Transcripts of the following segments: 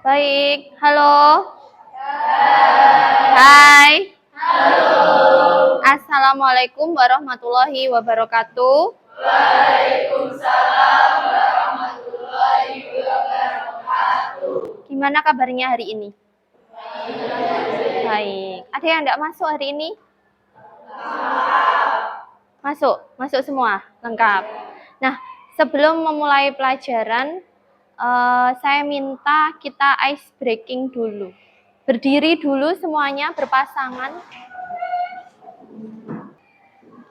Baik, halo. Hai. Halo. Assalamualaikum warahmatullahi wabarakatuh. Waalaikumsalam warahmatullahi wabarakatuh. Gimana kabarnya hari ini? Baik. Ada yang enggak masuk hari ini? Masuk, masuk semua, lengkap. Nah, sebelum memulai pelajaran, saya minta kita ice breaking dulu. Berdiri dulu semuanya berpasangan.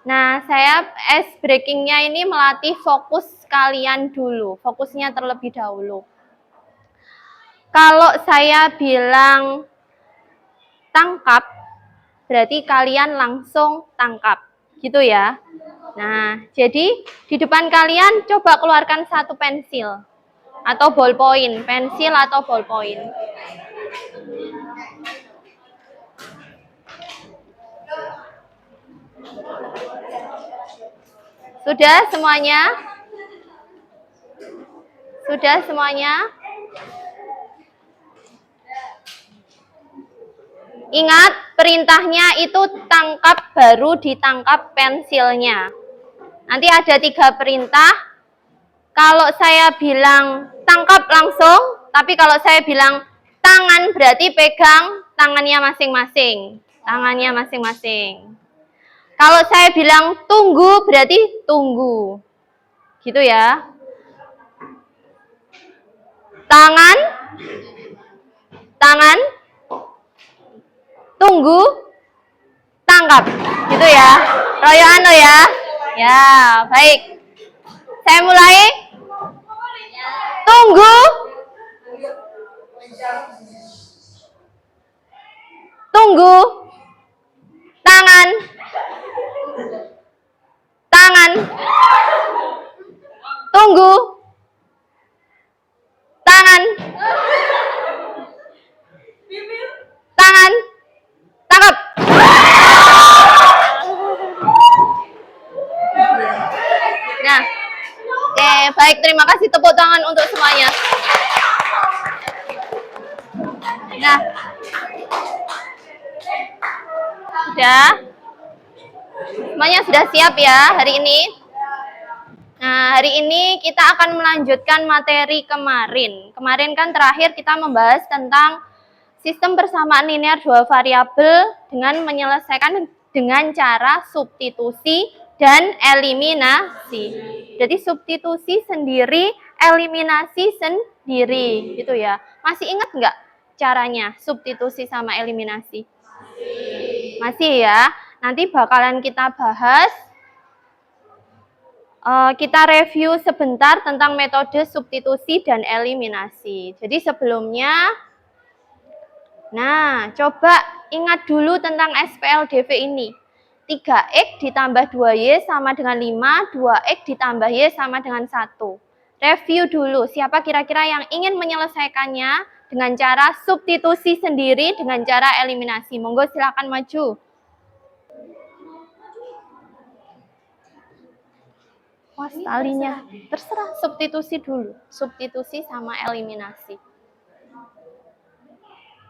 Nah, saya ice breakingnya ini melatih fokus kalian dulu. Fokusnya terlebih dahulu. Kalau saya bilang tangkap, berarti kalian langsung tangkap. Gitu ya. Nah, jadi di depan kalian coba keluarkan satu pensil. Atau ballpoint. Pensil atau ballpoint. Sudah semuanya? Sudah semuanya? Ingat, perintahnya itu tangkap baru ditangkap pensilnya. Nanti ada 3 perintah. Kalau saya bilang tangkap langsung, tapi kalau saya bilang tangan berarti pegang tangannya masing-masing. Tangannya masing-masing. Kalau saya bilang tunggu berarti tunggu. Gitu ya. Tangan, tangan, tunggu, tangkap. Gitu ya. Royoan lo ya. Ya, baik. Saya mulai. Tunggu. Tunggu. Tangan. Tangan. Tunggu. Tangan. Tangan. Tangkap. Nah, baik, terima kasih, tepuk tangan untuk semuanya. Nah, sudah? Semuanya sudah siap ya hari ini? Nah, hari ini kita akan melanjutkan materi kemarin. Kemarin kan terakhir kita membahas tentang sistem persamaan linear 2 variabel dengan menyelesaikan dengan cara substitusi dan eliminasi. Jadi substitusi sendiri, eliminasi sendiri, gitu ya. Masih ingat nggak caranya substitusi sama eliminasi? Masih ya. Nanti bakalan kita bahas. Kita review sebentar tentang metode substitusi dan eliminasi. Jadi sebelumnya, nah coba ingat dulu tentang SPLDV ini. 3X ditambah 2Y sama dengan 5, 2X ditambah Y sama dengan 1. Review dulu, siapa kira-kira yang ingin menyelesaikannya dengan cara substitusi sendiri, dengan cara eliminasi. Monggo silakan maju. Wah, talinya. Terserah, substitusi dulu. Substitusi sama eliminasi.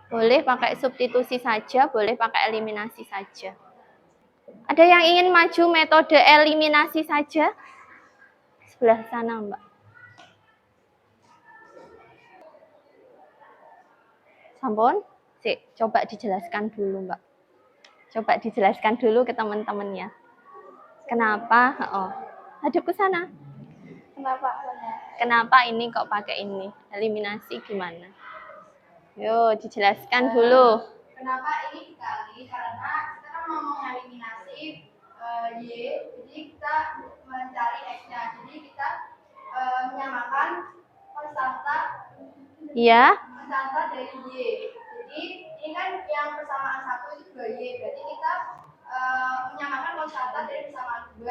Boleh pakai substitusi saja, boleh pakai eliminasi saja. Ada yang ingin maju metode eliminasi saja? Sebelah sana, Mbak. Sampun? Coba dijelaskan dulu, Mbak. Coba dijelaskan dulu ke teman-temannya. Kenapa? Hadap ke sana. Kenapa ini kok pakai ini? Eliminasi gimana? Yo, dijelaskan dulu. Kenapa ini dikali? Karena kita kan mau mengeliminasi Y, jadi kita mencari X-nya. Jadi kita menyamakan konstanta dari Y. Jadi ini kan yang persamaan 1 itu 2Y. Berarti kita menyamakan konstanta dari persamaan 2.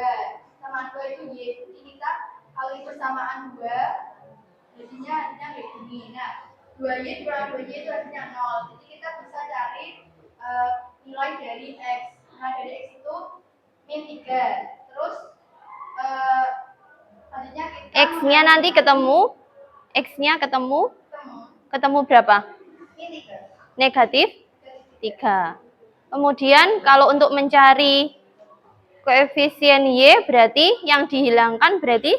Persamaan 2 itu Y. Jadi kita kali persamaan 2, jadinya kayak gini. Nah, 2Y kurang 2Y itu hasilnya 0. Jadi kita bisa cari nilai dari X. Nah, dari X itu min 3. Terus selanjutnya kita X-nya nanti ketemu. X-nya ketemu Ketemu berapa? Ini 3. Negatif 3. Kemudian kalau untuk mencari koefisien Y berarti yang dihilangkan berarti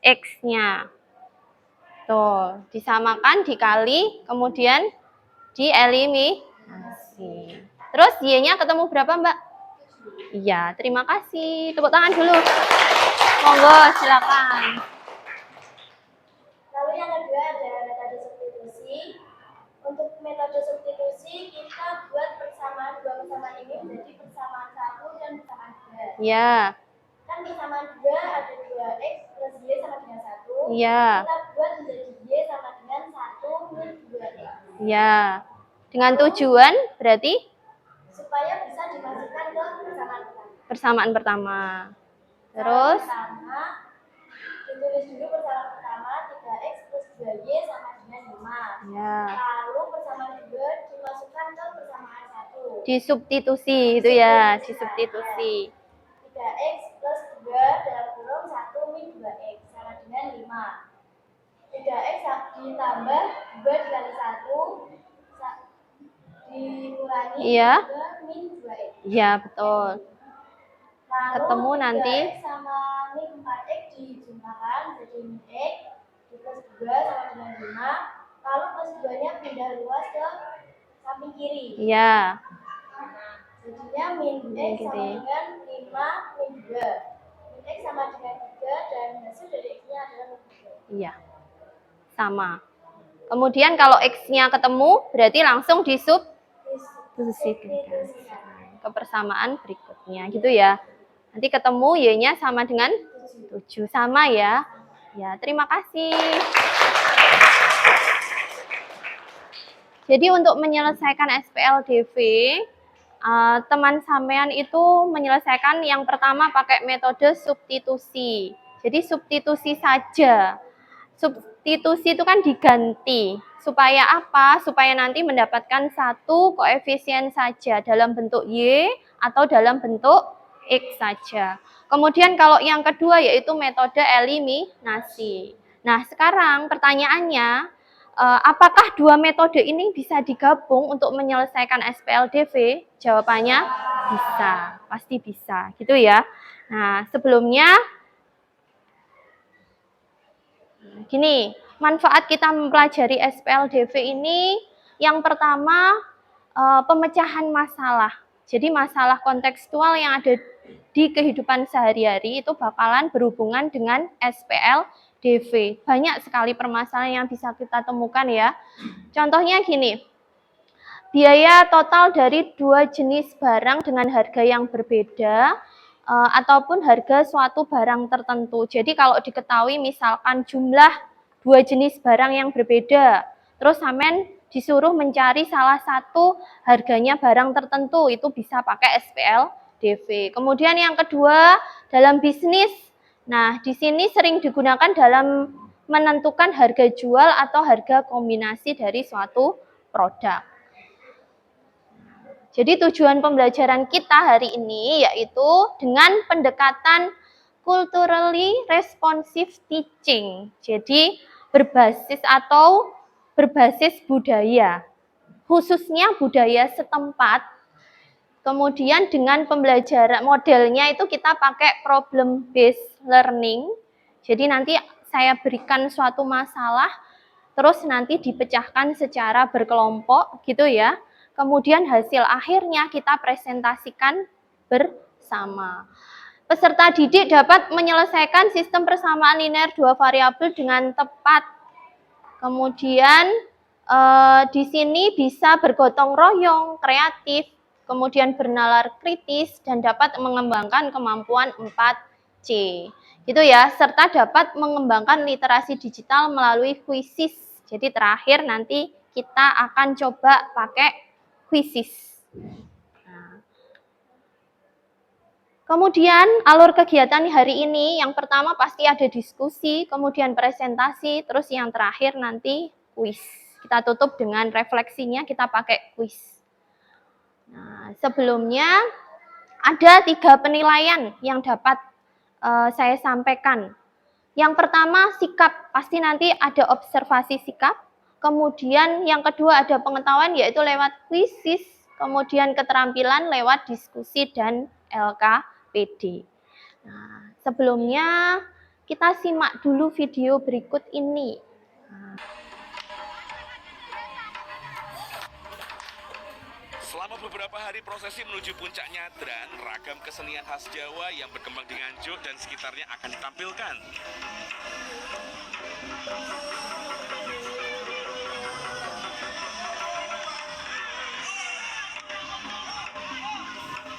X-nya. Tuh, disamakan, dikali, kemudian dieliminasi. Terus Y-nya ketemu berapa, Mbak? Iya, terima kasih. Tepuk tangan dulu. Monggo, silakan. Lalu yang kedua ada metode substitusi. Untuk metode substitusi kita buat persamaan dua persamaan ini menjadi persamaan 1 dan persamaan 2. Ya. Kan persamaan 2 ada 2x plus y sama dengan 1. Ya. Kita buat menjadi y sama dengan 1 min 2x. Ya. Dengan tujuan berarti supaya bisa dimasukkan ke persamaan pertama. Persamaan pertama. Terus pertama ditulis dulu persamaan pertama 3x plus 2y sama dengan 5. Ya. Lalu persamaan 2 dimasukkan ke persamaan 1. Disubstitusi itu ya, disubstitusi. 3x plus 2 dalam kurung 1 min 2x sama dengan 5. 3x ditambah 2 dikali 1 dikurangi Iya. 2 min 2x. Iya, betul. Lalu Ketemu nanti 3x sama min 4x dijumlahkan jadi min x plus 2 sama dengan 5. Lalu plus 2-nya pindah luas ke samping kiri. Iya. Jadinya min x sama dengan 5 min 2. Min x sama dengan 3 dan hasil dari x-nya adalah min 3. Iya. Sama. Kemudian kalau X-nya ketemu, berarti langsung disubstitusikan ke persamaan berikutnya, gitu ya. Nanti ketemu Y-nya sama dengan 7. Sama ya. Ya, terima kasih. Jadi untuk menyelesaikan SPLDV, teman sampean itu menyelesaikan yang pertama pakai metode substitusi. Jadi substitusi saja. Substitusi itu kan diganti. Supaya apa? Supaya nanti mendapatkan satu koefisien saja dalam bentuk Y atau dalam bentuk X saja. Kemudian kalau yang kedua yaitu metode eliminasi. Nah, sekarang pertanyaannya, apakah dua metode ini bisa digabung untuk menyelesaikan SPLDV? Jawabannya bisa, pasti bisa, gitu ya. Nah, sebelumnya gini, manfaat kita mempelajari SPLDV ini yang pertama pemecahan masalah. Jadi masalah kontekstual yang ada di kehidupan sehari-hari itu bakalan berhubungan dengan SPLDV. Banyak sekali permasalahan yang bisa kita temukan ya. Contohnya gini, biaya total dari dua jenis barang dengan harga yang berbeda ataupun harga suatu barang tertentu. Jadi kalau diketahui misalkan jumlah dua jenis barang yang berbeda, terus sampean disuruh mencari salah satu harganya barang tertentu, itu bisa pakai SPLDV. Kemudian yang kedua, dalam bisnis. Nah, di sini sering digunakan dalam menentukan harga jual atau harga kombinasi dari suatu produk. Jadi tujuan pembelajaran kita hari ini yaitu dengan pendekatan culturally responsive teaching. Jadi berbasis budaya, khususnya budaya setempat. Kemudian dengan pembelajaran modelnya itu kita pakai problem based learning. Jadi nanti saya berikan suatu masalah, terus nanti dipecahkan secara berkelompok gitu ya. Kemudian hasil akhirnya kita presentasikan bersama. Peserta didik dapat menyelesaikan sistem persamaan linear dua variabel dengan tepat. Kemudian di sini bisa bergotong royong, kreatif, kemudian bernalar kritis, dan dapat mengembangkan kemampuan 4C. Gitu ya, serta dapat mengembangkan literasi digital melalui kuisis. Jadi terakhir nanti kita akan coba pakai kuisis. Nah. Kemudian alur kegiatan hari ini yang pertama pasti ada diskusi, kemudian presentasi, terus yang terakhir nanti kuis. Kita tutup dengan refleksinya, kita pakai kuis. Nah, sebelumnya ada 3 penilaian yang dapat saya sampaikan. Yang pertama sikap, pasti nanti ada observasi sikap. Kemudian yang kedua ada pengetahuan yaitu lewat kuisis, kemudian keterampilan lewat diskusi dan LKPD. Nah, sebelumnya kita simak dulu video berikut ini. Selama beberapa hari prosesi menuju puncak Nyadran, ragam kesenian khas Jawa yang berkembang di Nganjuk dan sekitarnya akan ditampilkan.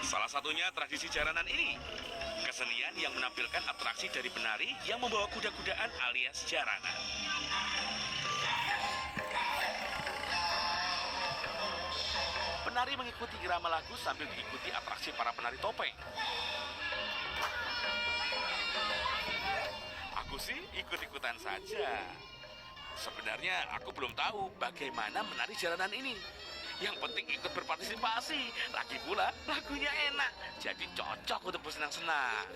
Salah satunya tradisi jaranan ini. Kesenian yang menampilkan atraksi dari penari yang membawa kuda-kudaan alias jaranan. Penari mengikuti irama lagu sambil diikuti atraksi para penari topeng. Aku sih ikut-ikutan saja. Sebenarnya aku belum tahu bagaimana menari jaranan ini. Yang penting ikut berpartisipasi. Lagi pula lagunya enak, jadi cocok untuk bersenang-senang.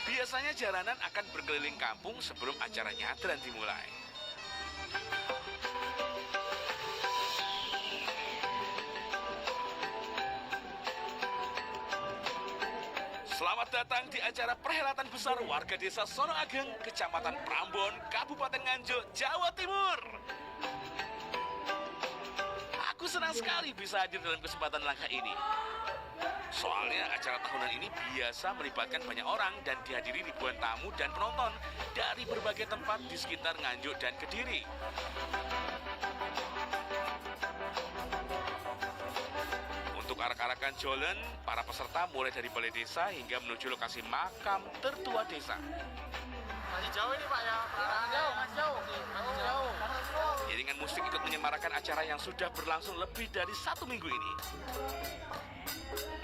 Biasanya jaranan akan berkeliling kampung sebelum acara Nyadran dimulai. Selamat datang di acara perhelatan besar warga desa Sono Ageng, Kecamatan Prambon, Kabupaten Nganjuk, Jawa Timur. Aku senang sekali bisa hadir dalam kesempatan langka ini. Soalnya acara tahunan ini biasa melibatkan banyak orang dan dihadiri ribuan tamu dan penonton dari berbagai tempat di sekitar Nganjuk dan Kediri. Untuk arak-arakan jolen, para peserta mulai dari balai desa hingga menuju lokasi makam tertua desa. Masih jauh ini Pak ya, masih jauh. Iringan musik ikut menyemarakan acara yang sudah berlangsung lebih dari 1 minggu ini.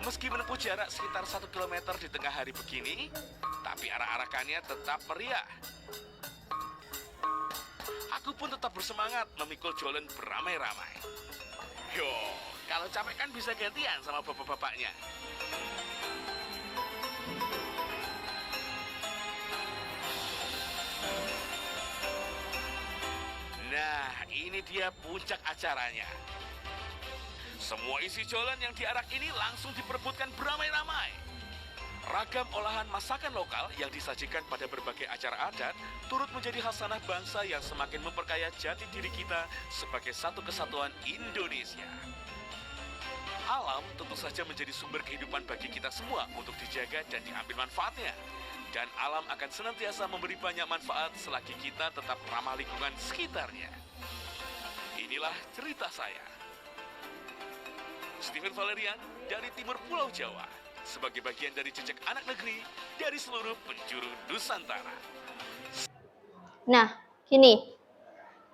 Meski menempuh jarak sekitar 1 km di tengah hari begini, tapi arak-arakannya tetap meriah. Aku pun tetap bersemangat memikul jolen beramai-ramai. Yo, kalau capek kan bisa gantian sama bapak-bapaknya. Nah, ini dia puncak acaranya. Semua isi jolen yang diarak ini langsung diperebutkan beramai-ramai. Ragam olahan masakan lokal yang disajikan pada berbagai acara adat turut menjadi khasanah bangsa yang semakin memperkaya jati diri kita sebagai satu kesatuan Indonesia. Alam tentu saja menjadi sumber kehidupan bagi kita semua untuk dijaga dan diambil manfaatnya. Dan alam akan senantiasa memberi banyak manfaat selagi kita tetap ramah lingkungan sekitarnya. Inilah cerita saya. Steven Valerian dari timur Pulau Jawa, sebagai bagian dari jejak anak negeri dari seluruh penjuru Nusantara. Nah, gini.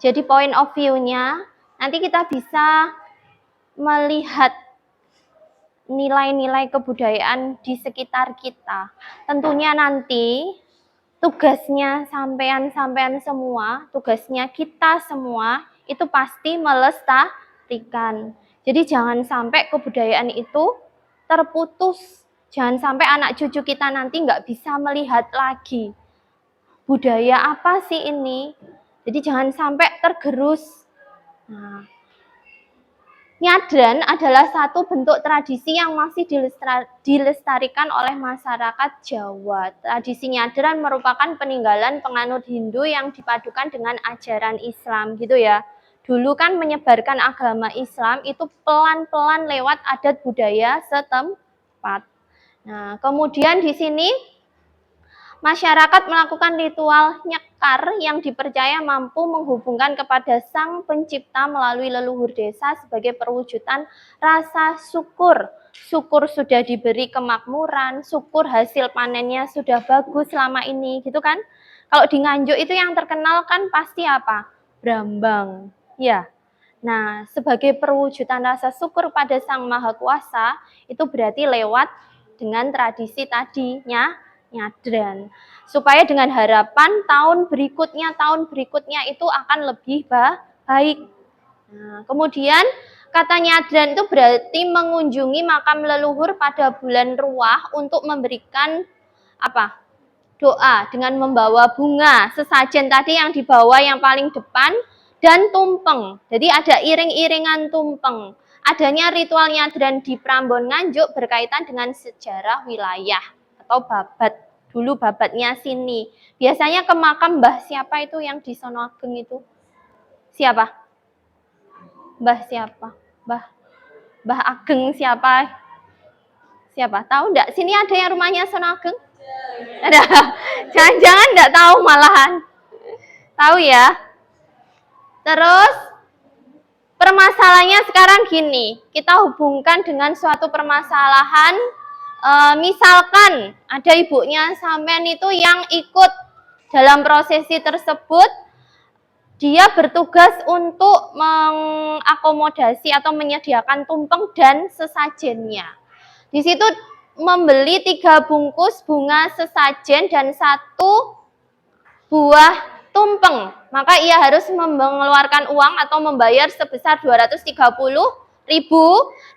Jadi point of view-nya, nanti kita bisa melihat nilai-nilai kebudayaan di sekitar kita. Tentunya nanti tugasnya sampean-sampean semua, tugasnya kita semua, itu pasti melestarikan. Jadi jangan sampai kebudayaan itu terputus. Jangan sampai anak cucu kita nanti nggak bisa melihat lagi. Budaya apa sih ini? Jadi jangan sampai tergerus. Nah, Nyadran adalah satu bentuk tradisi yang masih dilestarikan oleh masyarakat Jawa. Tradisi nyadran merupakan peninggalan penganut Hindu yang dipadukan dengan ajaran Islam, gitu ya. Dulu kan menyebarkan agama Islam itu pelan-pelan lewat adat budaya setempat. Nah, kemudian di sini masyarakat melakukan ritual nyekar yang dipercaya mampu menghubungkan kepada Sang Pencipta melalui leluhur desa sebagai perwujudan rasa syukur. Syukur sudah diberi kemakmuran, syukur hasil panennya sudah bagus selama ini, gitu kan? Kalau di Nganjuk itu yang terkenal kan pasti apa? Brambang, ya. Nah, sebagai perwujudan rasa syukur pada Sang Maha Kuasa, itu berarti lewat dengan tradisi tadinya nyadran. Supaya dengan harapan tahun berikutnya itu akan lebih baik. Nah, kemudian kata nyadran itu berarti mengunjungi makam leluhur pada bulan Ruah untuk memberikan apa? doa dengan membawa bunga, sesajen tadi yang dibawa yang paling depan, dan tumpeng. Jadi ada iring-iringan tumpeng. Adanya ritual nyadran di Prambon Nganjuk berkaitan dengan sejarah wilayah atau babat. Dulu babatnya sini. Biasanya ke makam Mbah siapa itu yang di Sono Ageng itu? Siapa? Mbah siapa? Mbah Ageng siapa? Siapa? Tahu enggak? Sini ada yang rumahnya Sono Ageng? Ada. Jangan-jangan enggak tahu malahan. Tahu ya? Terus permasalahannya sekarang gini, kita hubungkan dengan suatu permasalahan, misalkan ada ibunya sampean itu yang ikut dalam prosesi tersebut, dia bertugas untuk mengakomodasi atau menyediakan tumpeng dan sesajennya. Di situ membeli 3 bungkus bunga sesajen dan 1 buah tumpeng, maka ia harus mengeluarkan uang atau membayar sebesar 230.000.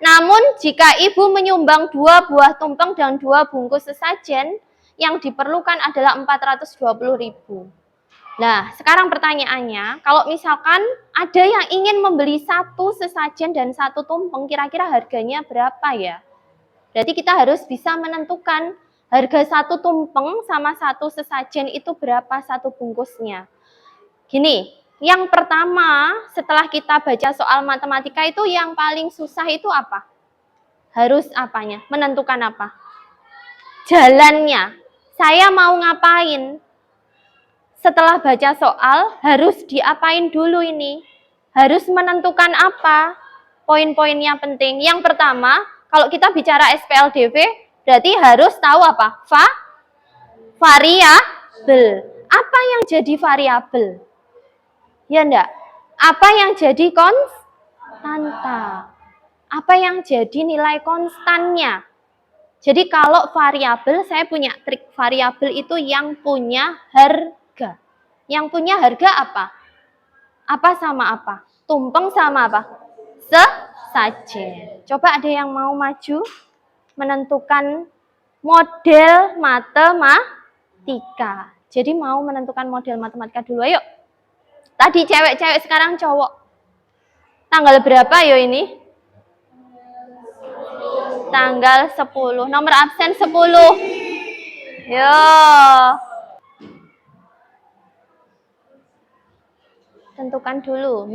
Namun jika ibu menyumbang 2 buah tumpeng dan 2 bungkus sesajen, yang diperlukan adalah 420.000. Nah, sekarang pertanyaannya, kalau misalkan ada yang ingin membeli 1 sesajen dan 1 tumpeng, kira-kira harganya berapa ya? Berarti kita harus bisa menentukan harga 1 tumpeng sama 1 sesajen itu berapa 1 bungkusnya. Gini, yang pertama setelah kita baca soal matematika itu yang paling susah itu apa? Harus apanya? Menentukan apa? Jalannya. Saya mau ngapain? Setelah baca soal harus diapain dulu ini? Harus menentukan apa? Poin-poinnya penting. Yang pertama, kalau kita bicara SPLDV, berarti harus tahu apa? Variabel. Apa yang jadi variabel? Ya enggak? Apa yang jadi konstanta? Apa yang jadi nilai konstannya? Jadi kalau variabel, saya punya trik. Variabel itu yang punya harga. Yang punya harga apa? Apa sama apa? Tumpeng sama apa? Sesajen. Coba ada yang mau maju menentukan model matematika. Jadi mau menentukan model matematika dulu, ayo. Tadi cewek-cewek, sekarang cowok. Tanggal berapa yo ini? Tanggal 10. Nomor absen 10. Yo. Tentukan dulu.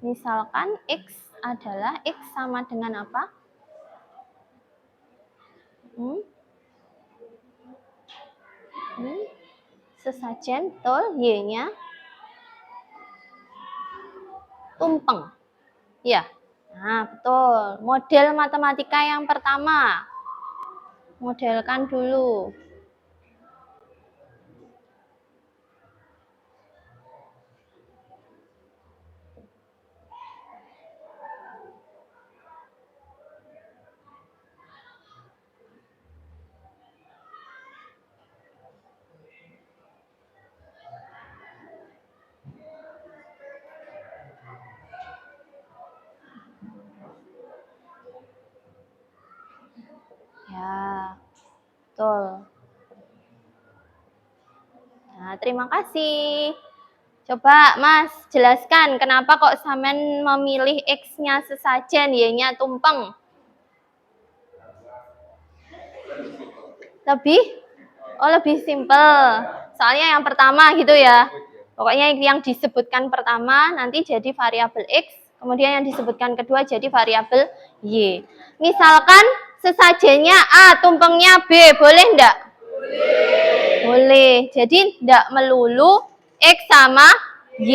Misalkan X adalah X sama dengan apa? Sesajen, betul. Y-nya tumpeng. Ya. Nah, betul. Model matematika yang pertama. Modelkan dulu. Ya, betul. Nah, terima kasih. Coba Mas, jelaskan kenapa kok sampean memilih X-nya sesajen, Y-nya tumpeng. Lebih simpel. Soalnya yang pertama gitu ya. Pokoknya yang disebutkan pertama nanti jadi variabel X, kemudian yang disebutkan kedua jadi variabel Y. Misalkan sesajennya A, tumpengnya B, boleh enggak? Boleh. Jadi enggak melulu X sama Y.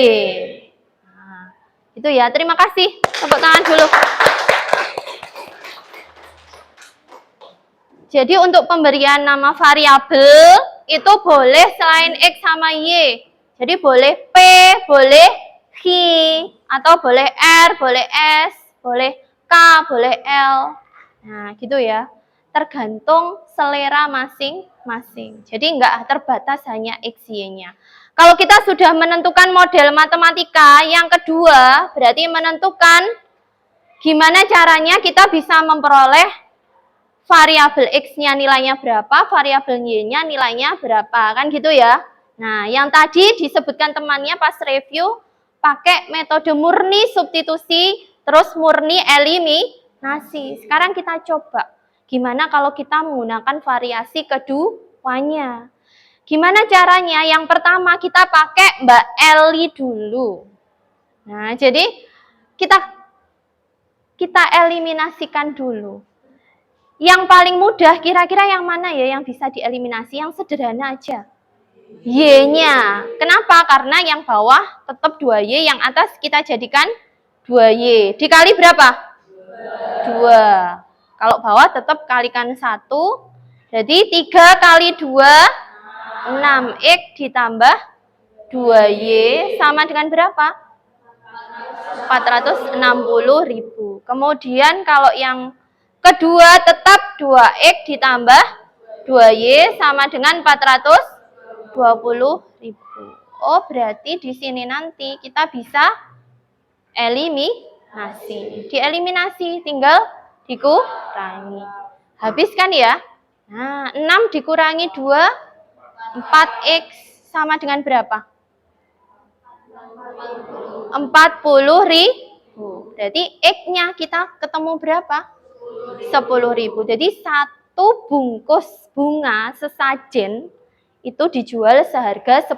Nah, itu ya. Terima kasih. Tepuk tangan dulu. Jadi untuk pemberian nama variabel itu boleh selain X sama Y. Jadi boleh P, boleh Q, atau boleh R, boleh S, boleh K, boleh L. Nah, gitu ya. Tergantung selera masing-masing. Jadi enggak terbatas hanya X, Y-nya. Kalau kita sudah menentukan model matematika, yang kedua berarti menentukan Gimana caranya kita bisa memperoleh variabel X-nya nilainya berapa, variabel Y-nya nilainya berapa, kan gitu ya. Nah, yang tadi disebutkan temannya pas review, pakai metode murni substitusi, terus murni eliminasi. Sekarang kita coba, gimana kalau kita menggunakan variasi keduanya. Gimana caranya? Yang pertama kita pakai Mbak Eli dulu. Nah, jadi kita eliminasikan dulu. Yang paling mudah kira-kira yang mana ya yang bisa dieliminasi? Yang sederhana aja. Y-nya. Kenapa? Karena yang bawah tetap 2Y, yang atas kita jadikan 2Y. Dikali berapa? 2. Kalau bawah tetap kalikan 1. Jadi 3 kali 2, 6X ditambah 2Y sama dengan berapa? 460.000. Kemudian kalau yang kedua tetap 2X ditambah 2Y sama dengan 420.000. Oh, berarti di sini nanti kita bisa eliminasi. Dieliminasi, tinggal dikurangi. Habis kan ya? Nah, 6 dikurangi 2, 4X sama dengan berapa? 40.000. Berarti X-nya kita ketemu berapa? 10.000. Jadi satu bungkus bunga sesajen itu dijual seharga 10.000.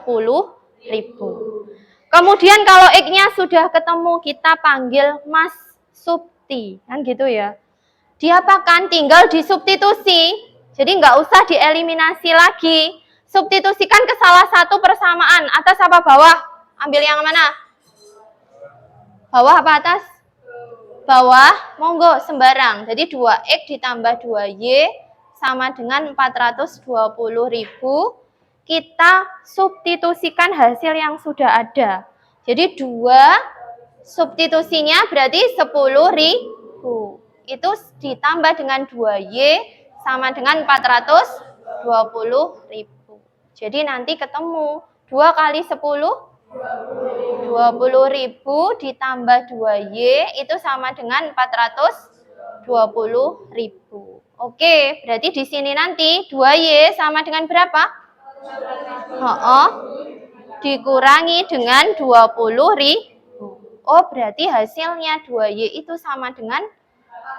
Kemudian kalau X-nya sudah ketemu, kita panggil Mas Supti. Kan gitu ya. Diapakan? Tinggal disubstitusi. Jadi nggak usah dieliminasi lagi. Substitusikan ke salah satu persamaan. Atas apa bawah? Ambil yang mana? Bawah apa atas? Bawah, monggo sembarang. Jadi 2X ditambah 2Y sama dengan 420.000. Kita substitusikan hasil yang sudah ada. Jadi 2 substitusinya berarti 10.000. Itu ditambah dengan 2Y sama dengan 420.000. Jadi nanti ketemu 2 kali 10, 20.000 ditambah 2Y itu sama dengan 420.000. Oke, berarti di sini nanti 2Y sama dengan berapa? Dikurangi dengan 20.000. Oh, berarti hasilnya 2Y itu sama dengan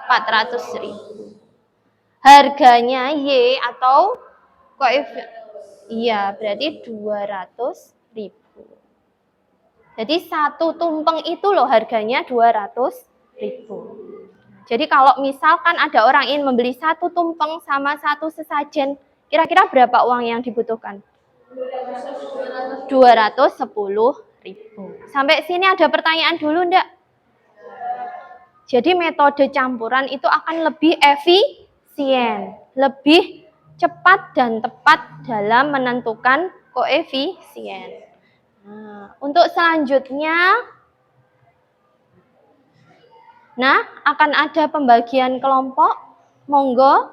400.000. Harganya Y atau koefisien, iya, berarti 200.000. Jadi satu tumpeng itu loh harganya 200.000. Jadi kalau misalkan ada orang ingin membeli satu tumpeng sama satu sesajen, kira-kira berapa uang yang dibutuhkan? 210.000. Sampai sini ada pertanyaan dulu enggak? Jadi metode campuran itu akan lebih efisien, lebih cepat dan tepat dalam menentukan koefisien. Nah, untuk selanjutnya, akan ada pembagian kelompok. Monggo,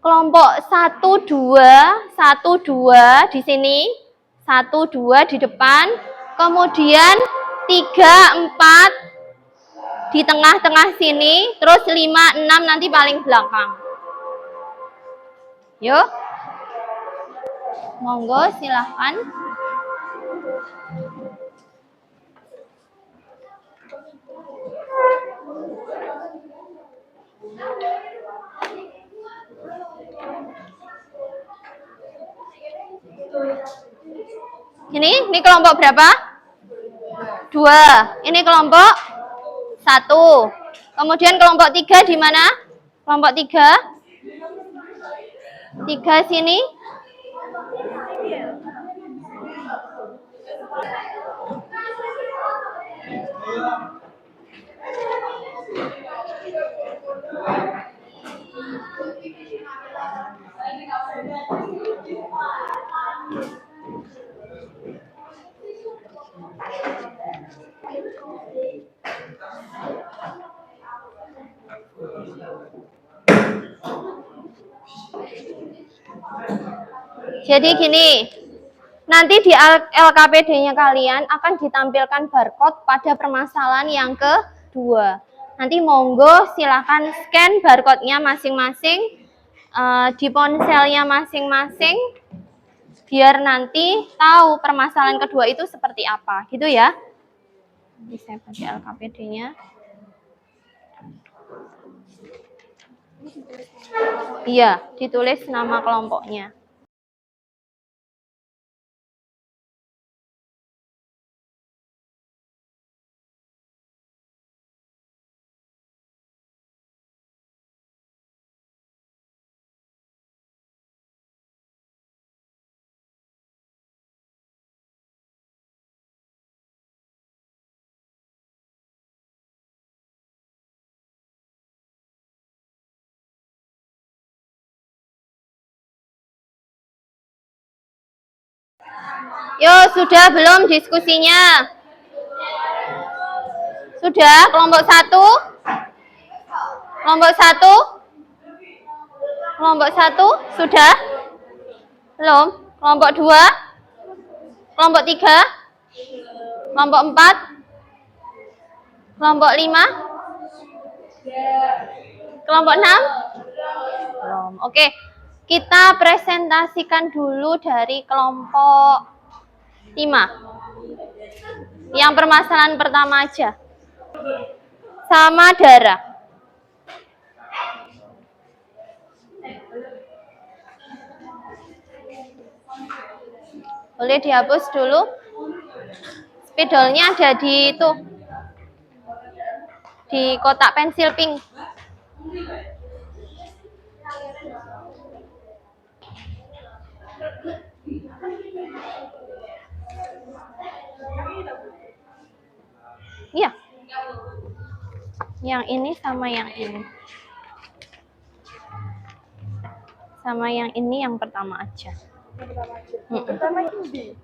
kelompok 1, 2 di sini, 1, 2 di depan, kemudian 3, 4 di tengah-tengah sini, terus 5, 6 nanti paling belakang. Yuk, monggo silahkan. Ini kelompok berapa? 2. Ini kelompok 1. Kemudian kelompok 3 di mana? Kelompok 3. 3 sini. Jadi gini, nanti di LKPD-nya kalian akan ditampilkan barcode pada permasalahan yang kedua. Nanti monggo silakan scan barcode-nya masing-masing di ponselnya masing-masing biar nanti tahu permasalahan kedua itu seperti apa, gitu ya. Ini saya pakai LKPD-nya. Iya, ditulis nama kelompoknya. Yo, sudah belum diskusinya? Sudah, kelompok 1? Kelompok 1? Kelompok 1 sudah? Belum? Kelompok 2? Kelompok 3? Kelompok 4? Kelompok 5? Kelompok 6? Belum. Oke. Kita presentasikan dulu dari kelompok 5. Yang permasalahan pertama aja. Sama darah. Boleh dihapus dulu. Spidolnya ada di itu. Di kotak pensil pink. Iya. Yang ini sama yang ini. Sama yang ini yang pertama aja. Yang pertama ini.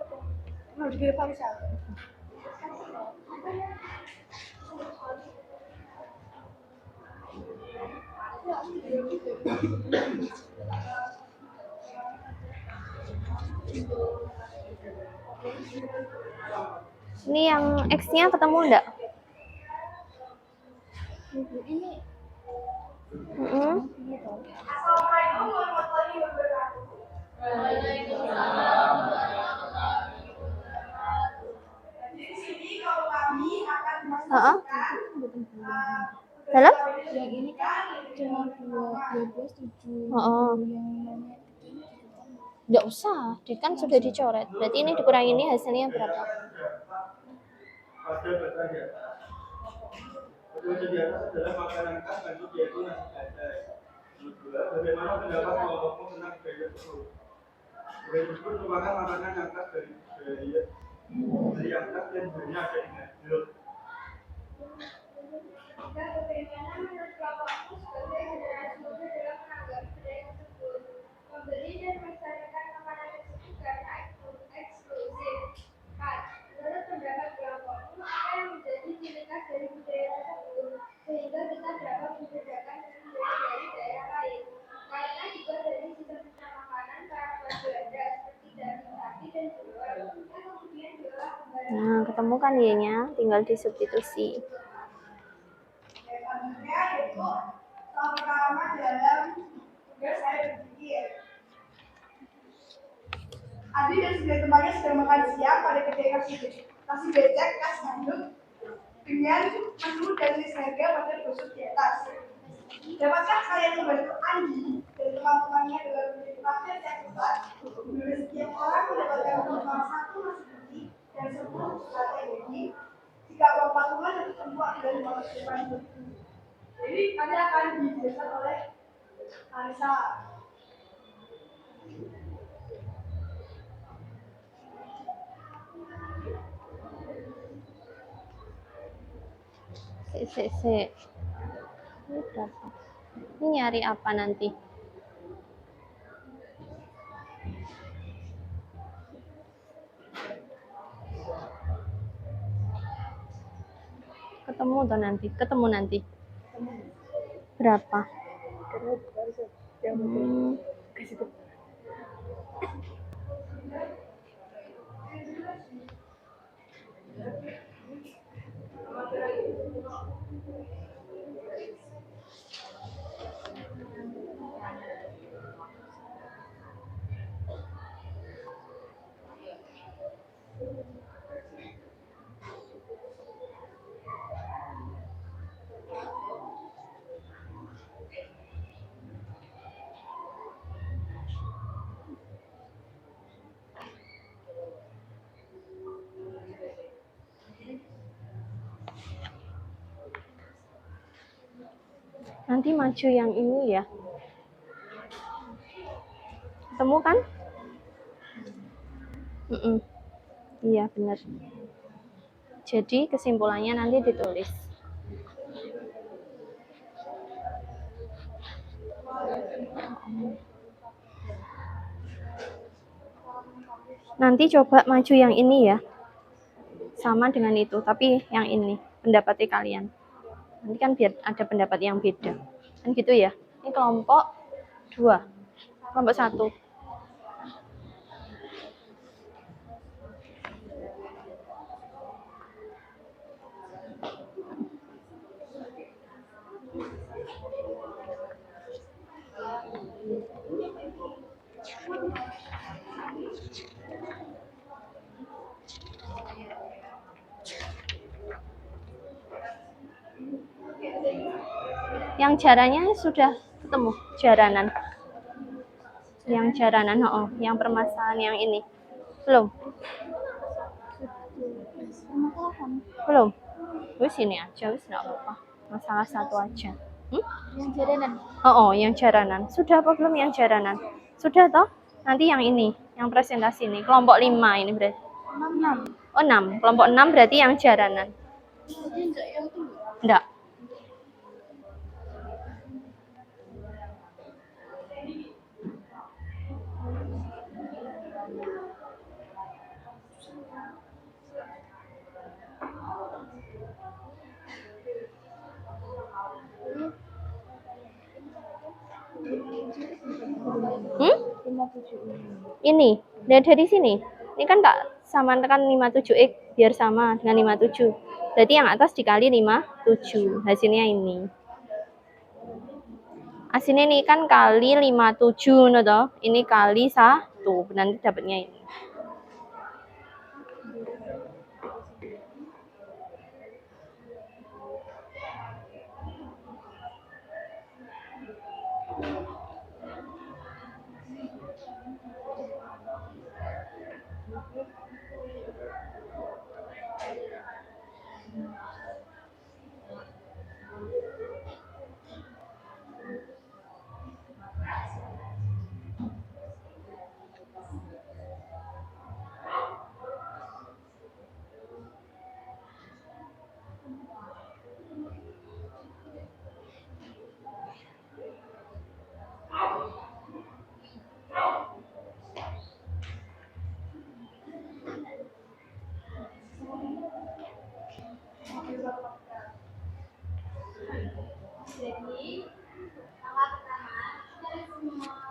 Ini yang X-nya ketemu enggak? Dalam? Yang ini kan cuma 12,7. Enggak usah, kan sudah dicoret. Berarti ini dikurangi ini hasilnya berapa? Di atas adalah makanan khas Bandung yaitu nasi padang. Kedua, bagaimana pendapat kelompokmu tentang budaya tersebut? Budaya tersebut merupakan makanan yang khas dari yang khas dan budaya ada di Nganjuk. Bagaimana menurut kelompokmu sebagai generasi muda dalam menanggapi budaya tersebut? Membeli dan melestarikan makanan tersebut karena eksklusif. 4. Menurut pendapat kelompokmu, apa yang menjadi ciri khas dari budaya tersebut sehingga kita dapat membedakan dengan budaya dari daerah lain? Karena juga dari sisa-sisa makanan para Belanda seperti daging sapi dan jeruan yang kemudian diolah kembali. Nah, ketemu kan Y-nya, tinggal disubstitusi. Yaitu pertama dalam tugas saya berpikir. Adi dan 9 temannya sedang makan siang pada kedai kasih becek khas Bandung dengan menu dan list harga pada brosur di atas. Dapatkah kalian membantu Andi dan teman-temannya dalam membeli paket yang besar? Bila setiap orang mendapatkan minimal 1 nasi putih dan 10 sate daging, jika uang patungan dan tempat dari 580.000. Jadi Anda akan dijelaskan oleh Anissa. Ini berapa? Ini nyari apa nanti? Ketemu nanti. Berapa? Nanti maju yang ini ya. Ketemu kan? Iya benar. Jadi kesimpulannya nanti ditulis. Nanti coba maju yang ini ya. Sama dengan itu, tapi yang ini pendapatnya kalian. Nanti kan biar ada pendapat yang beda. Kan gitu ya. Ini kelompok 2. Kelompok 1. Yang jarannya sudah ketemu, jaranan. Yang jaranan, yang permasalahan yang ini. Belum? Belum? Wis ini aja, wis enggak apa-apa. Masalah satu aja. Yang jaranan. Yang jaranan. Sudah apa belum yang jaranan? Sudah toh? Nanti yang ini, yang presentasi ini, kelompok 5 ini berarti. 6. Oh, 6. Kelompok 6 berarti yang jaranan. Enggak. Ini, lihat dari sini. Ini kan tak samakan 57X biar sama dengan 57. Berarti yang atas dikali 57. Hasilnya ini. Hasilnya ini kan kali 57, no toh? Ini kali 1. Nanti dapatnya ini. Jadi, angka pertama dari semua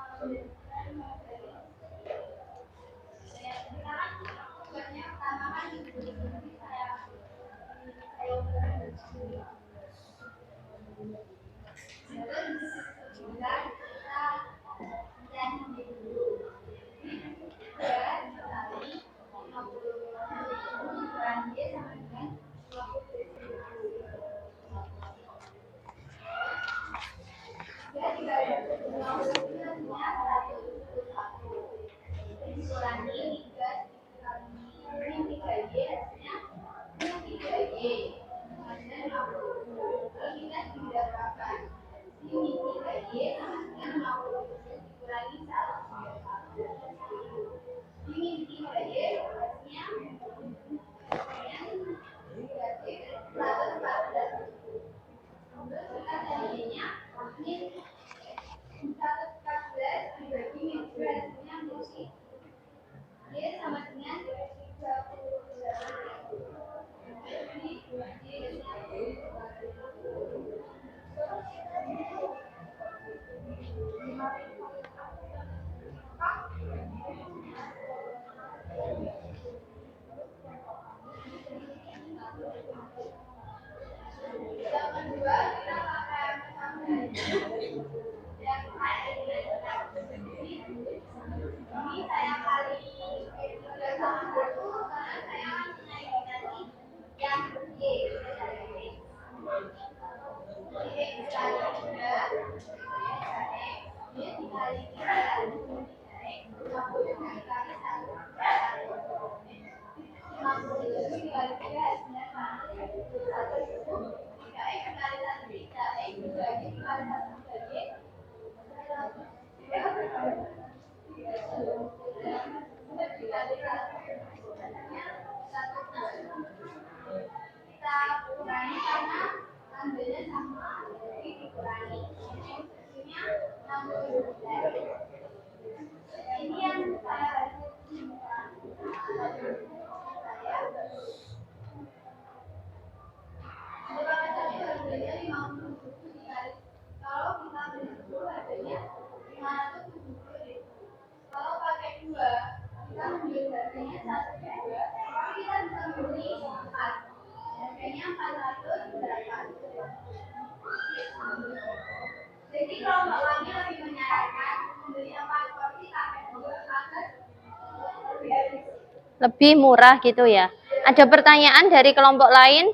lebih murah gitu ya. Ada pertanyaan dari kelompok lain?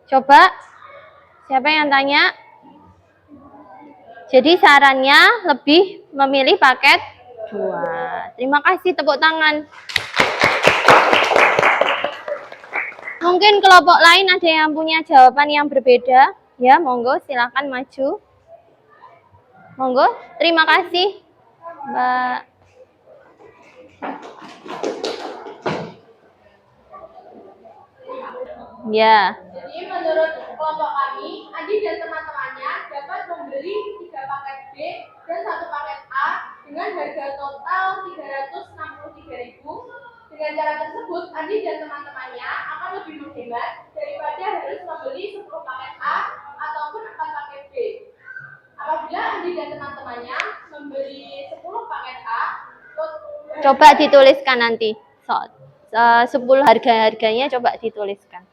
Coba, siapa yang tanya? Jadi sarannya lebih memilih paket 2. Terima kasih, tepuk tangan. Mungkin kelompok lain ada yang punya jawaban yang berbeda. Ya, monggo silakan maju. Monggo, terima kasih, Mbak. Ya. Jadi menurut kelompok kami, Andi dan teman-temannya dapat membeli 3 paket B dan 1 paket A dengan harga total 363.000. Dengan cara tersebut, Andi dan teman-temannya akan lebih menghemat daripada harus membeli 10 paket A ataupun 4 paket B. Apabila Andi dan teman-temannya membeli 10 paket A, coba dituliskan nanti. 10 harga-harganya coba dituliskan.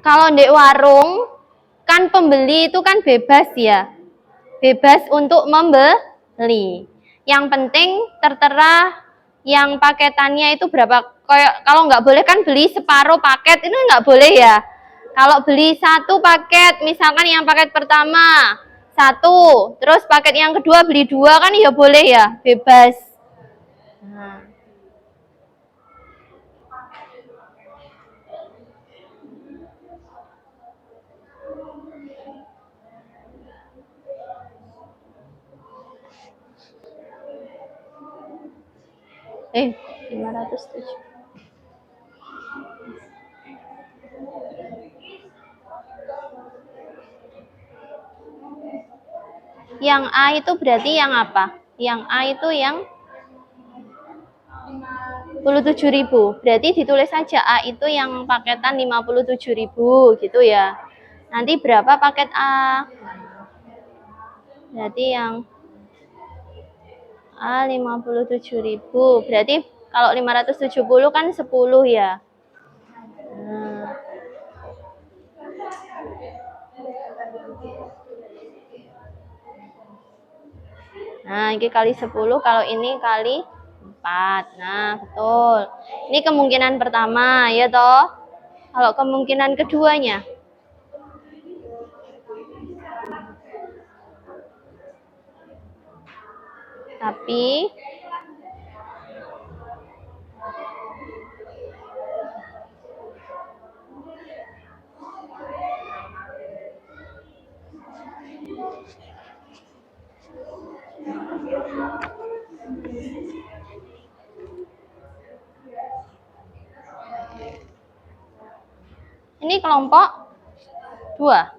Kalau di warung, kan pembeli itu kan bebas ya. Bebas untuk membeli. Yang penting tertera yang paketannya itu berapa. Kalau nggak boleh kan beli separuh paket, itu nggak boleh ya. Kalau beli 1 paket, misalkan yang paket pertama 1, terus paket yang kedua beli 2 kan ya boleh ya, bebas. Nah. Eh, 507. Yang A itu berarti yang apa? Yang A itu yang 57.000. Berarti ditulis saja A itu yang paketan 57.000 gitu ya. Nanti berapa paket A? Berarti yang A 57.000. Berarti kalau 570 kan 10 ya. Nah, ini kali 10, kalau ini kali 4. Nah, betul. Ini kemungkinan pertama, ya toh? Kalau kemungkinan keduanya? Tapi ini kelompok 2.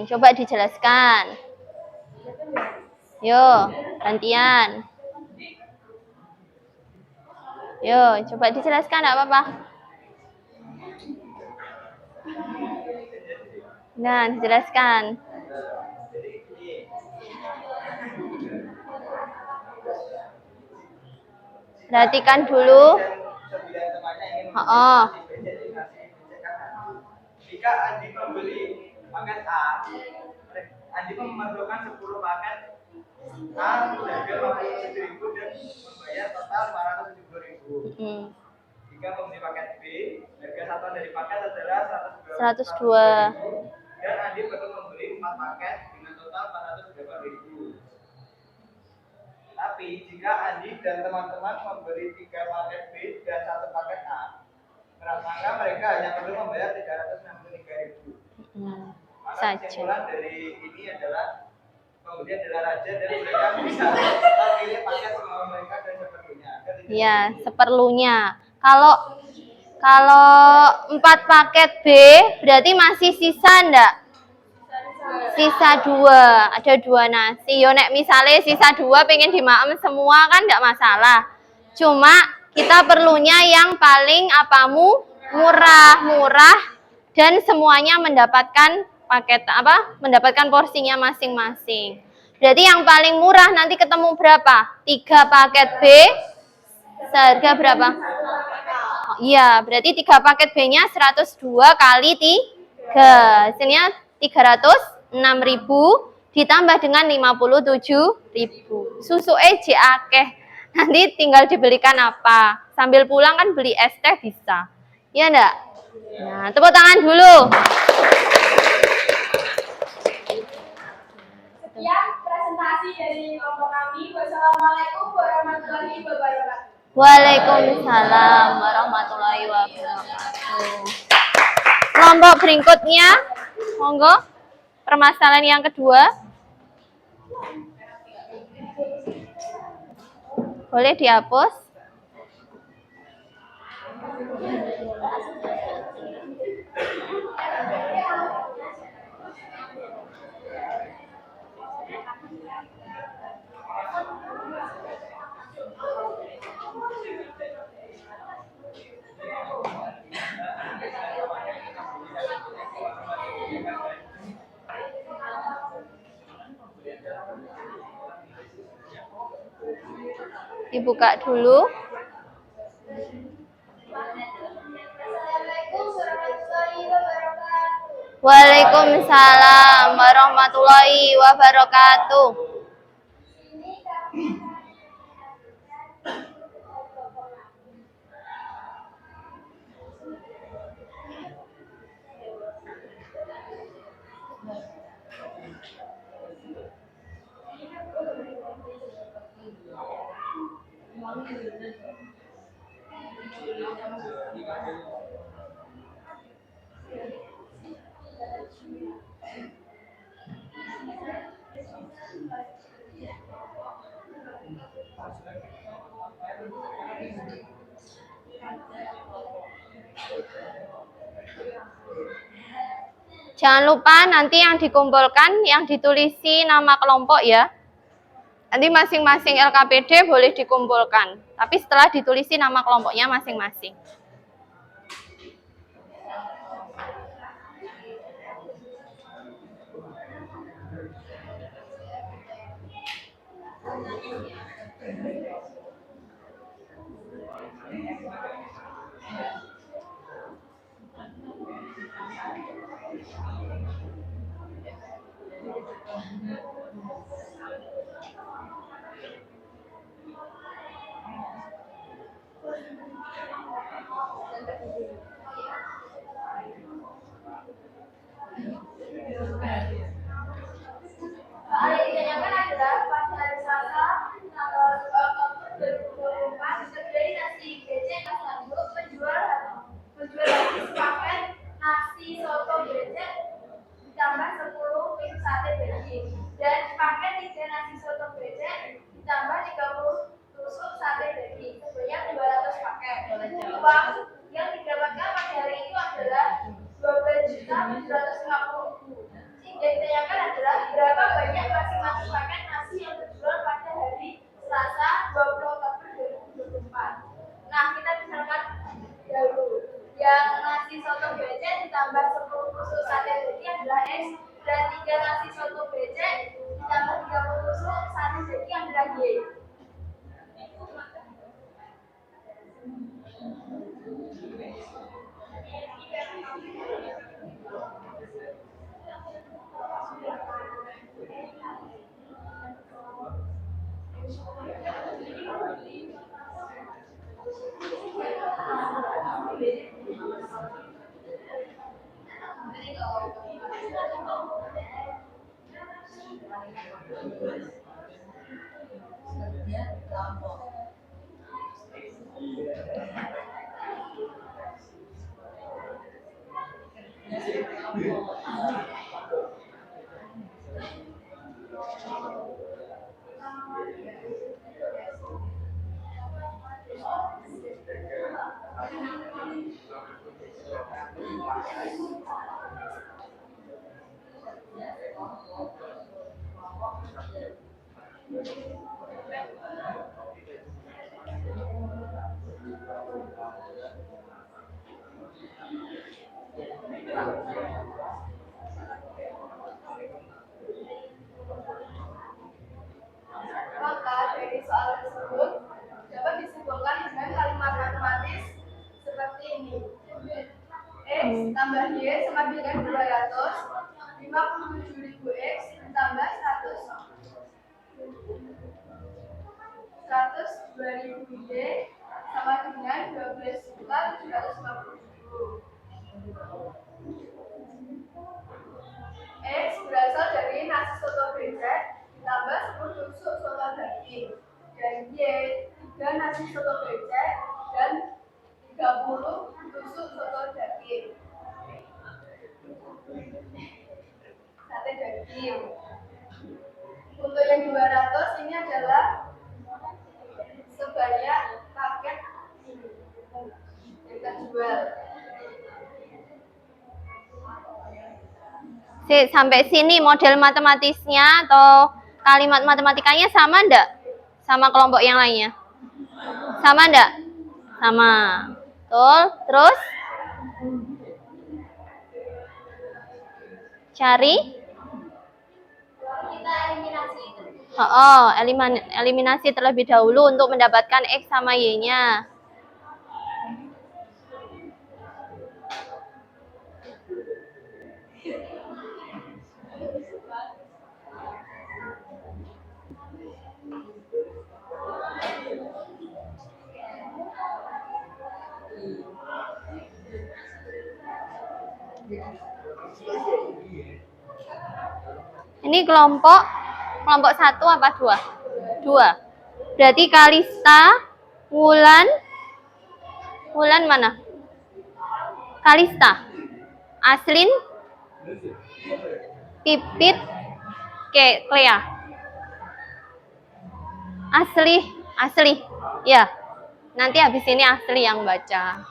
Coba dijelaskan. Yo, gantian. Yo, coba dijelaskan, enggak apa-apa. Nah, dijelaskan. Perhatikan dulu. Jika Andi membeli paket A, Andi memerlukan 10 paket A harga 57.000 dan membayar total 470.000. Jika membeli paket B, harga satuan dari paket adalah 102. Dan Andi perlu membeli 4 paket dengan total 408.000. Tapi jika Andi dan teman-teman membeli 3 paket B dan 1 paket A, maka mereka hanya perlu membayar 363.000. Maka kesimpulan dari ini adalah pembeli adalah raja dan mereka bisa memilih paket semua mereka dan seperlunya. Iya, seperlunya. Kalau 4 paket B berarti masih sisa enggak? Sisa 2, ada 2 nasi. Yo nek misalnya sisa 2 pengen dimaem semua kan enggak masalah. Cuma kita perlunya yang paling murah dan semuanya mendapatkan paket mendapatkan porsinya masing-masing. Berarti yang paling murah nanti ketemu berapa? 3 paket B seharga berapa? Oh, iya, berarti 3 paket B-nya 102 kali 3. Hasilnya 306.000 ditambah dengan 57.000. Susu eje akeh. Nanti tinggal dibelikan apa? Sambil pulang kan beli es teh bisa. Iya enggak? Nah, tepuk tangan dulu. Sekian presentasi dari kelompok kami. Wassalamualaikum warahmatullahi wabarakatuh. Waalaikumsalam warahmatullahi wabarakatuh. Kelompok berikutnya, monggo. Permasalahan yang kedua. Boleh dihapus. Dibuka dulu. Assalamualaikum warahmatullahi wabarakatuh. Waalaikumsalam warahmatullahi wabarakatuh. Ini kami Jangan lupa nanti yang dikumpulkan, yang ditulisi nama kelompok ya. Nanti masing-masing LKPD boleh dikumpulkan. Tapi setelah ditulisi nama kelompoknya masing-masing. Soal yang ditanyakan adalah pada hari Selasa tanggal 2 Oktober 2024 terjadi nasi becek kelas Landuk menjual habis paket nasi soto becek ditambah 10 piece sate daging dan paket 3 nasi soto becek ditambah 30 tusuk sate daging sebanyak 200 paket. Uang yang didapatkan pada hari itu adalah 12.750.000. Yang ditanyakan adalah berapa banyak masing-masing paket nasi yang terjual pada hari Selasa 20 Oktober 2024. Nah, kita misalkan dahulu yang nasi soto becek ditambah 10 tusuk sate daging adalah X dan 3 nasi soto becek ditambah 30 tusuk sate daging adalah Y. Maka dari soal tersebut dapat disimpulkan dengan kalimat matematis seperti ini. X tambah Y sama dengan 200, 57.000 X ditambah 102.000 Y sama dengan 12.750.000. X berasal dari nasi soto becek ditambah 10 tusuk soto daging, dan Y 3 nasi soto becek dan 30 tusuk soto daging. Sate daging. Untuk yang 200 ini adalah sebanyak paket yang kita jual. Sampai sini model matematisnya atau kalimat matematikanya sama enggak? Sama kelompok yang lainnya? Sama enggak? Sama. Betul. Terus? Cari? Kita eliminasi. Eliminasi terlebih dahulu untuk mendapatkan X sama Y-nya. Ini kelompok 1 apa 2? 2. Berarti Kalista, Wulan mana? Kalista, Aslin, Pipit, Clea. Asli. Ya. Nanti habis ini Asli yang baca.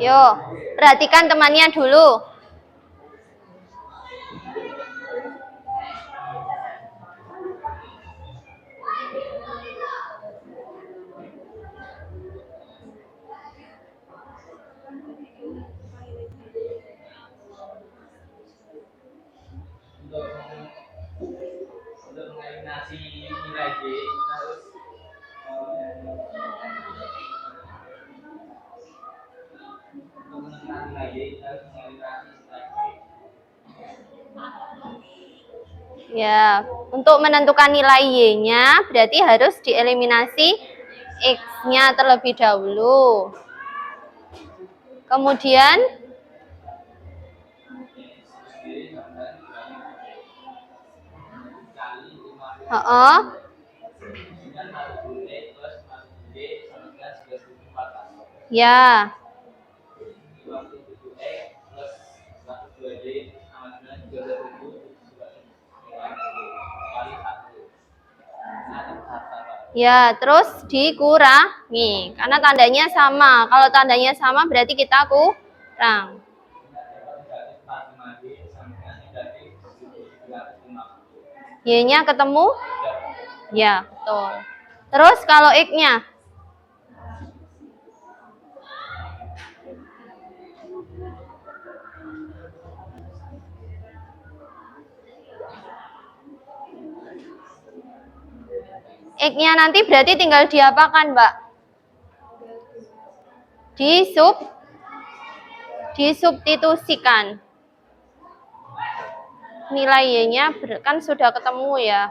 Yo, perhatikan temannya dulu. Untuk mengeliminasi nilai G harus Ya, untuk menentukan nilai Y-nya berarti harus dieliminasi X-nya terlebih dahulu. Kemudian Ya. 27X plus 102Y sama dengan 37 kali 1. Nah, Pak. Ya, terus dikurangi. Karena tandanya sama. Kalau tandanya sama berarti kita kurang. Y-nya ketemu? Ya, betul. Terus kalau X-nya? X-nya nanti berarti tinggal diapakan, Mbak? Disubstitusikan. Nilai Y-nya kan sudah ketemu ya.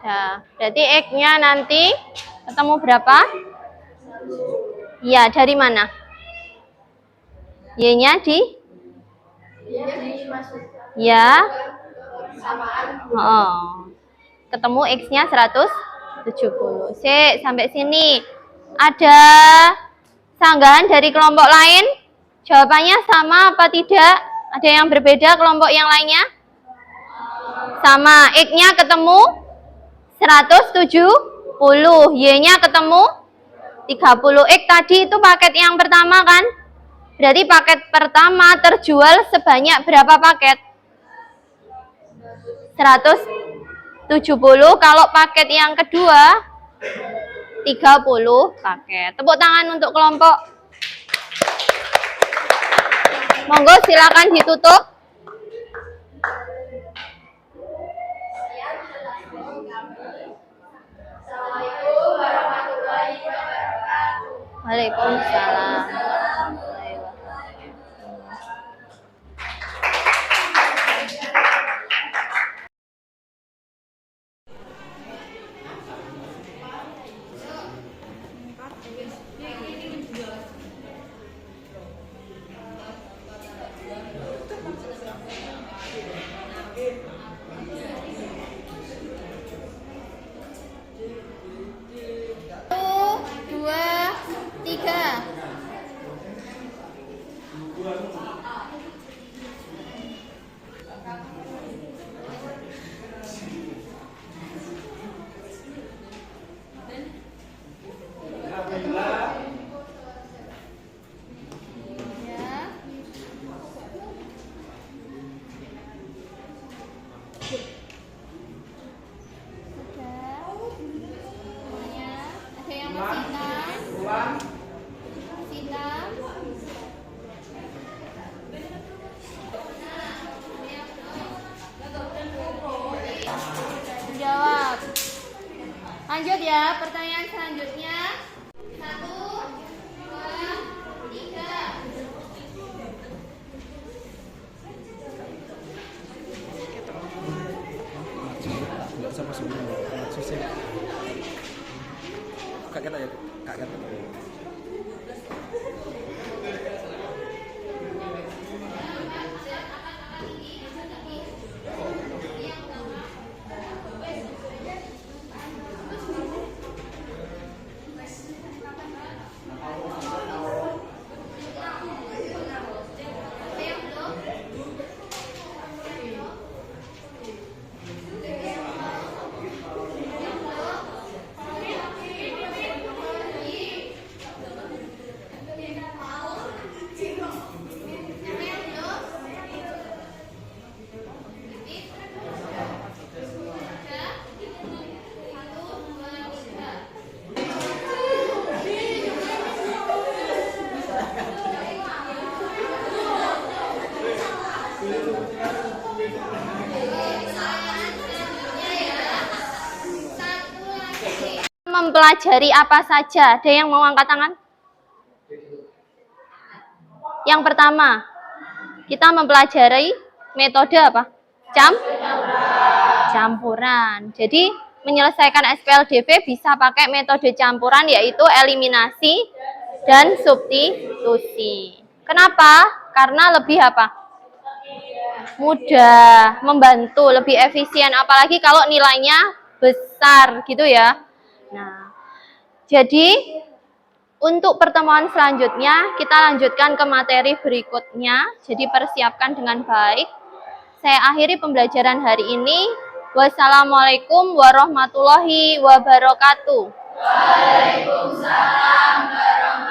Ya, berarti X-nya nanti ketemu berapa? Ya, dari mana? Y-nya di? Ya. Oh. Ketemu X-nya 170. Sampai sini. Ada sanggahan dari kelompok lain? Jawabannya sama apa tidak? Ada yang berbeda kelompok yang lainnya? Sama. X-nya ketemu 170. Y-nya ketemu 30. X tadi itu paket yang pertama kan? Berarti paket pertama terjual sebanyak berapa paket? 170. Kalau paket yang kedua 30 paket. Tepuk tangan untuk kelompok. Monggo silakan ditutup. Assalamualaikum warahmatullahi wabarakatuh. Waalaikumsalam. ya, pertanyaan selanjutnya. 1, 2, 3. Kaget ya, kaget. Mempelajari apa saja? Ada yang mau angkat tangan? Yang pertama, kita mempelajari metode apa? Campuran. Jadi, menyelesaikan SPLDV bisa pakai metode campuran, yaitu eliminasi dan substitusi. Kenapa? Karena lebih apa? Mudah, membantu, lebih efisien. Apalagi kalau nilainya besar, gitu ya. Nah, jadi untuk pertemuan selanjutnya kita lanjutkan ke materi berikutnya. Jadi persiapkan dengan baik. Saya akhiri pembelajaran hari ini. Wassalamualaikum warahmatullahi wabarakatuh. Waalaikumsalam warahmatullahi wabarakatuh.